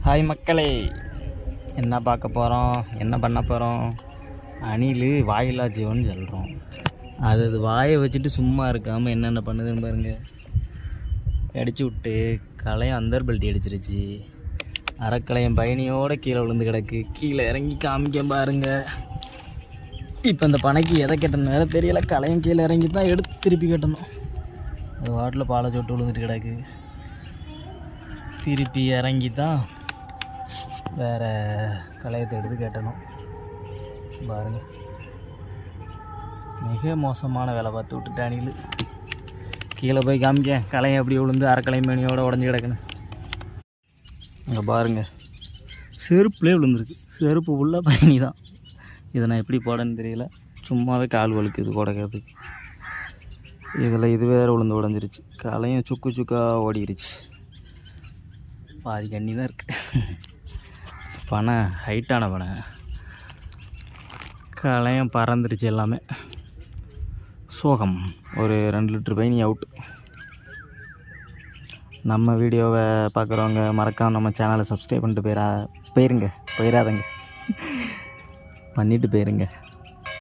Hi மக்களே, என்ன பார்க்க போகிறோம், என்ன பண்ண போகிறோம்? அணில் வாயில்லா ஜீவன் சொல்கிறோம். அது வாயை வச்சுட்டு சும்மா இருக்காமல் என்னென்ன பண்ணுதுன்னு பாருங்கள். அடிச்சு விட்டு களையம் அந்தர் பெல்ட்டி அடிச்சிருச்சு. அரைக்களையம் பயணியோடு கீழே விழுந்து கிடக்கு. கீழே இறங்கி காமிக்க பாருங்க. இப்போ இந்த பனைக்கு எதை கட்டணும் வேறு தெரியல. களையம் கீழே இறங்கி தான் எடுத்து திருப்பி கட்டணும். அது வாட்டில் பாலை சொட்டு விழுந்துட்டு கிடக்கு. திருப்பி இறங்கி தான் வேறு களையத்தை எடுத்து கட்டணும். பாருங்கள், மிக மோசமான வேலை பார்த்து விட்டுட்டு அணில். கீழே போய் காமிக்க களையம் எப்படி விழுந்து அரைக்களையம் மேனியோடு உடஞ்சி கிடக்குன்னு. அங்கே பாருங்கள், செருப்புலேயே விழுந்துருக்கு. செருப்பு உள்ள பயணி தான். இதை நான் எப்படி போடன்னு தெரியல. சும்மாவே கால் வலிக்குது கொடைக்கிறதுக்கு. இதில் இது வேறு விழுந்து உடஞ்சிருச்சு. களையம் சுக்கு சுக்காக ஓடிருச்சு. பாதி கண்ணி தான் இருக்குது. பனை ஹைட்டான பனை. களையம் பறந்துருச்சு எல்லாமே. சோகம். ஒரு 2 லிட்டர் பயணி அவுட். நம்ம வீடியோவை பார்க்குறவங்க மறக்காம நம்ம சேனலை சப்ஸ்கிரைப் பண்ணிட்டு போயிடாதங்க. பண்ணிவிட்டு போயிருங்க.